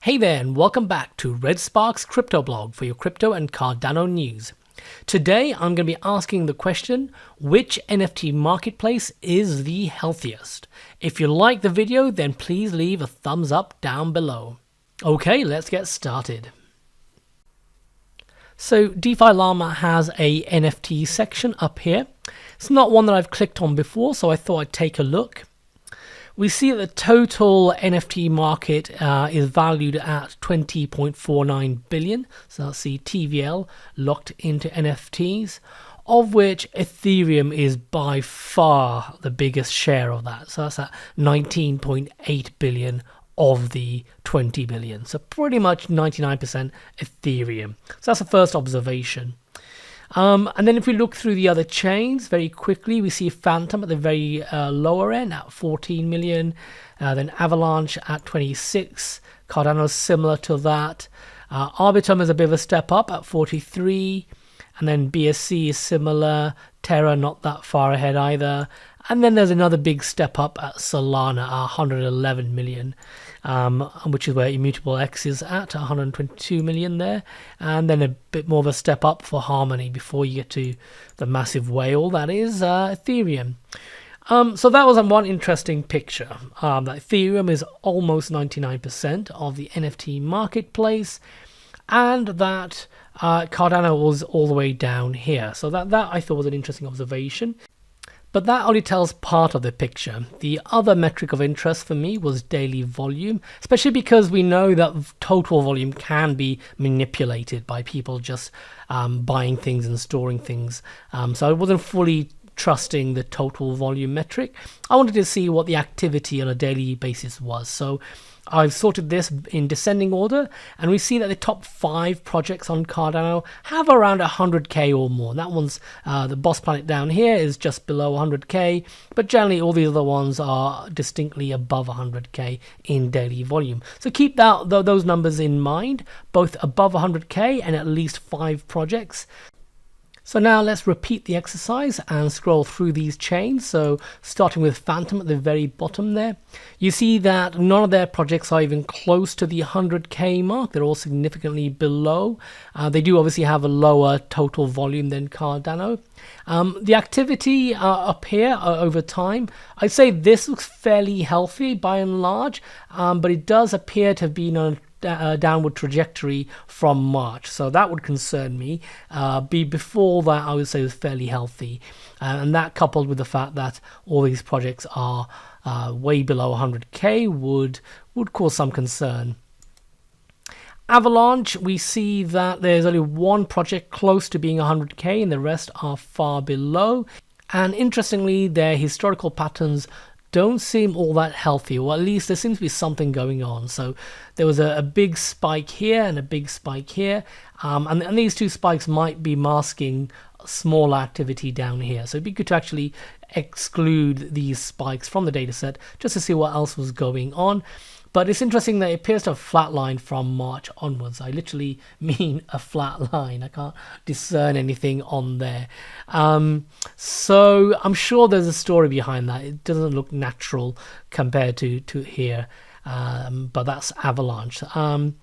Hey there, and welcome back to Red Spark's crypto blog for your crypto and Cardano news. Today I'm going to be asking the question, which NFT marketplace is the healthiest? If you like the video, then please leave a thumbs up down below. Okay, let's get started. So DeFiLama has a NFT section up here. It's not one that I've clicked on before, so I thought I'd take a look. We see that the total NFT market is valued at 20.49 billion. So that's the TVL locked into NFTs, of which Ethereum is by far the biggest share of that. So that's at 19.8 billion of the 20 billion. So pretty much 99% Ethereum. So that's the first observation. And then if we look through the other chains very quickly, we see Phantom at the very lower end at 14 million, then Avalanche at 26, Cardano is similar to that, Arbitrage is a bit of a step up at 43, and then BSC is similar, Terra not that far ahead either, and then there's another big step up at Solana at 111 million. Which is where Immutable X is at 122 million there, and then a bit more of a step up for Harmony before you get to the massive whale that is Ethereum. So that was one interesting picture, that Ethereum is almost 99% of the NFT marketplace, and that Cardano was all the way down here. So that I thought was an interesting observation. But that only tells part of the picture. The other metric of interest for me was daily volume, especially because we know that total volume can be manipulated by people just buying things and storing things. So I wasn't fully trusting the total volume metric. I wanted to see what the activity on a daily basis was. So I've sorted this in descending order, and we see that the top 5 projects on Cardano have around 100k or more. That one's the Boss Planet down here is just below 100k, but generally all the other ones are distinctly above 100k in daily volume. So keep those numbers in mind, both above 100k and at least 5 projects. So now let's repeat the exercise and scroll through these chains. So starting with Phantom at the very bottom there, you see that none of their projects are even close to the 100k mark. They're all significantly below. They do obviously have a lower total volume than Cardano. The activity up here over time, I'd say this looks fairly healthy by and large, but it does appear to have been on a downward trajectory from March, so that would concern me. Before that, I would say it was fairly healthy, and that coupled with the fact that all these projects are way below 100k would cause some concern. Avalanche, we see that there's only one project close to being 100k and the rest are far below, and interestingly their historical patterns don't seem all that healthy, or at least there seems to be something going on. So there was a big spike here and a big spike here, and these two spikes might be masking small activity down here. So it'd be good to actually exclude these spikes from the dataset just to see what else was going on. But it's interesting that it appears to have flatlined from March onwards. I literally mean a flat line. I can't discern anything on there. So I'm sure there's a story behind that. It doesn't look natural compared to here. But that's Avalanche. And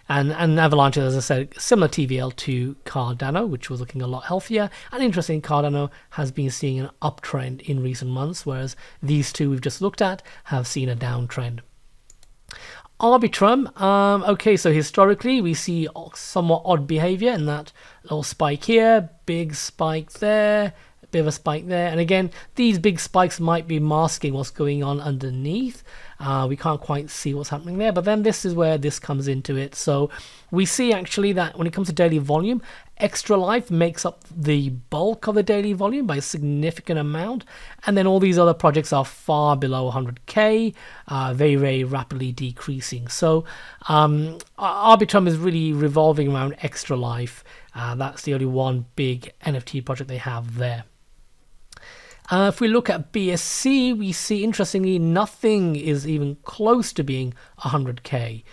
Avalanche, as I said, similar TVL to Cardano, which was looking a lot healthier. And interesting, Cardano has been seeing an uptrend in recent months, whereas these two we've just looked at have seen a downtrend. Arbitrum, okay, so historically we see somewhat odd behavior in that little spike here, big spike there, a bit of a spike there, and again these big spikes might be masking what's going on underneath. We can't quite see what's happening there, but then this is where this comes into it. So we see actually that when it comes to daily volume, Extra Life makes up the bulk of the daily volume by a significant amount, and then all these other projects are far below 100k, very, very rapidly decreasing. So Arbitrum is really revolving around Extra Life. That's the only one big NFT project they have there. If we look at BSC, we see, interestingly, nothing is even close to being 100k.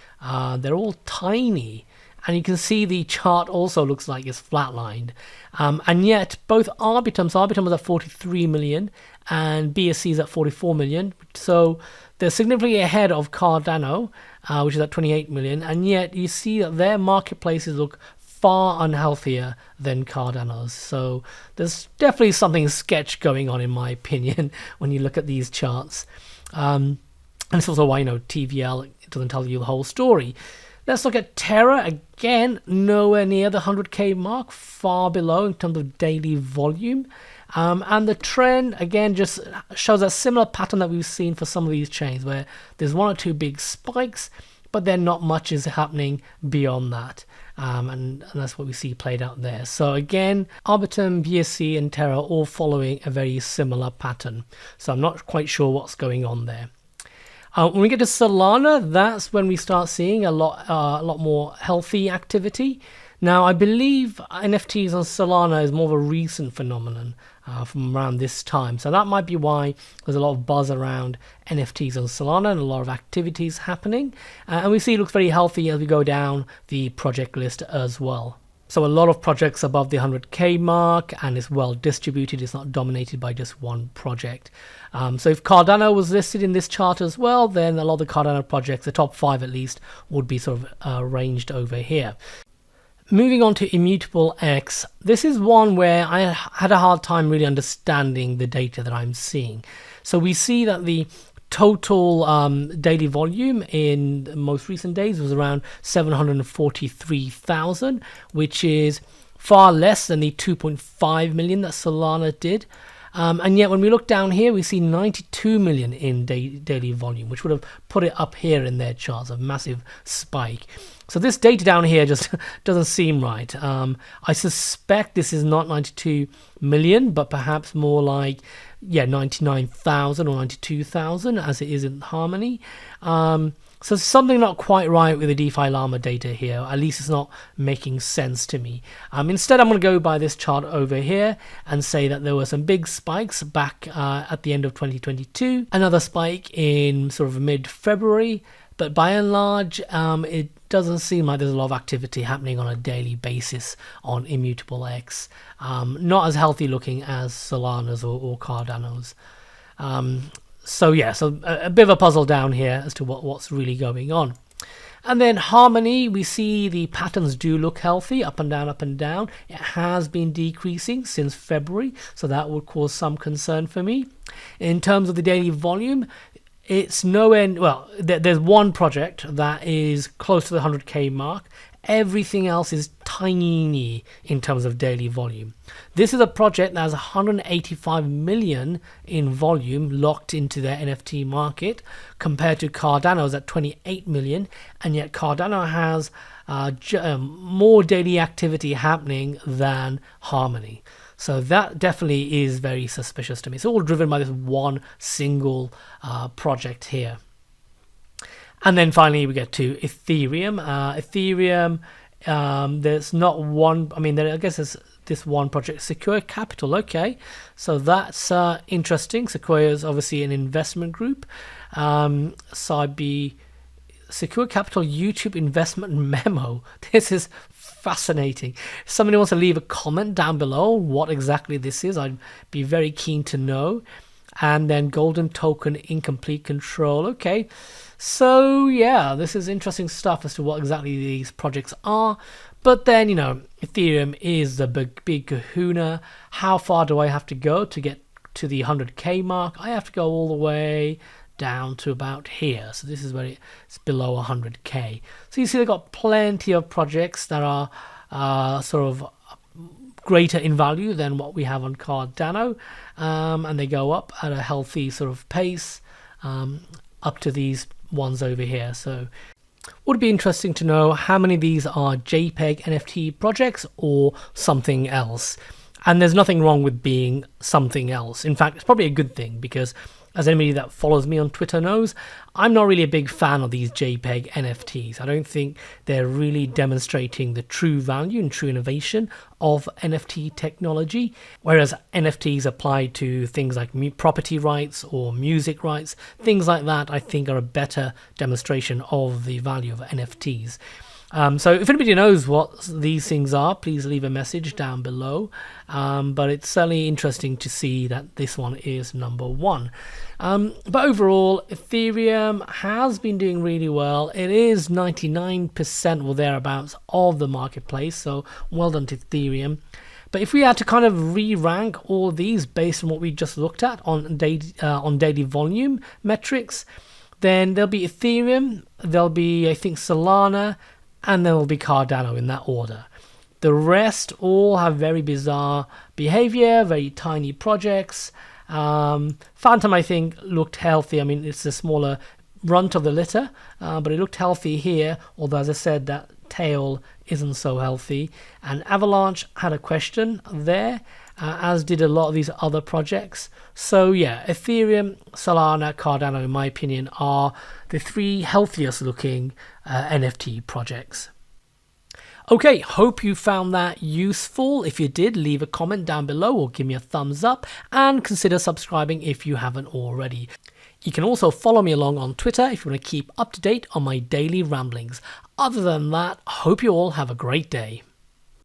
They're all tiny. and you can see the chart also looks like it's flatlined. And yet both Arbitrage was at 43 million and BSC is at 44 million. So they're significantly ahead of Cardano, which is at 28 million. And yet you see that their marketplaces look far unhealthier than Cardano's. So there's definitely something sketch going on, in my opinion, when you look at these charts. And it's also why, TVL, it doesn't tell you the whole story. Let's look at Terra. Again, nowhere near the 100k mark, far below in terms of daily volume. And the trend, again, just shows a similar pattern that we've seen for some of these chains, where there's one or two big spikes, but then not much is happening beyond that. And that's what we see played out there. So again, Arbitrum, BSC, and Terra all following a very similar pattern. So I'm not quite sure what's going on there. When we get to Solana, that's when we start seeing a lot more healthy activity. Now, I believe NFTs on Solana is more of a recent phenomenon from around this time. So that might be why there's a lot of buzz around NFTs on Solana and a lot of activities happening. And we see it looks very healthy as we go down the project list as well. So a lot of projects above the 100k mark, and it's well distributed. It's not dominated by just one project. So if Cardano was listed in this chart as well, then a lot of the Cardano projects, the top 5 at least, would be sort of arranged over here. Moving on to Immutable X, this is one where I had a hard time really understanding the data that I'm seeing. So we see that the total daily volume in the most recent days was around 743,000, which is far less than the 2.5 million that Solana did. And yet when we look down here, we see 92 million in daily volume, which would have put it up here in their charts, a massive spike. So this data down here just doesn't seem right. I suspect this is not 92 million, but perhaps more like, 99,000 or 92,000 as it is in Harmony. So something not quite right with the DeFiLama data here. At least it's not making sense to me. Instead, I'm going to go by this chart over here and say that there were some big spikes back at the end of 2022. Another spike in sort of mid-February. But by and large, it doesn't seem like there's a lot of activity happening on a daily basis on Immutable X. Not as healthy looking as Solana's or Cardano's. So a bit of a puzzle down here as to what's really going on. And then Harmony, we see the patterns do look healthy, up and down, up and down. It has been decreasing since February, so that would cause some concern for me. In terms of the daily volume, it's nowhere, well, there's one project that is close to the 100k mark. Everything else is tiny in terms of daily volume. This is a project that has 185 million in volume locked into their NFT market, compared to Cardano's at 28 million, and yet Cardano has more daily activity happening than Harmony. So that definitely is very suspicious to me. It's all driven by this one single project here. And then finally we get to Ethereum. There's not one, I guess there's this one project, Sequoia Capital. Okay, so that's interesting. Sequoia is obviously an investment group. Sequoia Capital YouTube investment memo. This is fascinating. If somebody wants to leave a comment down below what exactly this is, I'd be very keen to know. And then golden token incomplete control. Okay, so yeah, this is interesting stuff as to what exactly these projects are. But then, Ethereum is the big kahuna. How far do I have to go to get to the 100k mark? I have to go all the way down to about here. So this is where it's below 100k. So you see they've got plenty of projects that are sort of greater in value than what we have on Cardano, and they go up at a healthy sort of pace up to these ones over here. So would be interesting to know how many of these are JPEG NFT projects or something else. And there's nothing wrong with being something else. In fact, it's probably a good thing, because as anybody that follows me on Twitter knows, I'm not really a big fan of these JPEG NFTs. I don't think they're really demonstrating the true value and true innovation of NFT technology, whereas NFTs applied to things like property rights or music rights, things like that, I think are a better demonstration of the value of NFTs. So if anybody knows what these things are, please leave a message down below. But it's certainly interesting to see that this one is number one. But overall, Ethereum has been doing really well. It is 99% or thereabouts of the marketplace, so well done to Ethereum. But if we had to kind of re-rank all these based on what we just looked at on daily volume metrics, then there'll be Ethereum, there'll be, I think, Solana, and then there'll be Cardano in that order. The rest all have very bizarre behavior, very tiny projects. Phantom, I think, looked healthy. I mean, it's a smaller runt of the litter, but it looked healthy here, although, as I said, that tail isn't so healthy. And Avalanche had a question there, as did a lot of these other projects. So yeah, Ethereum, Solana, Cardano, in my opinion, are the three healthiest looking NFT projects. Okay, hope you found that useful. If you did, leave a comment down below or give me a thumbs up, and consider subscribing if you haven't already. You can also follow me along on Twitter if you want to keep up to date on my daily ramblings. Other than that, hope you all have a great day.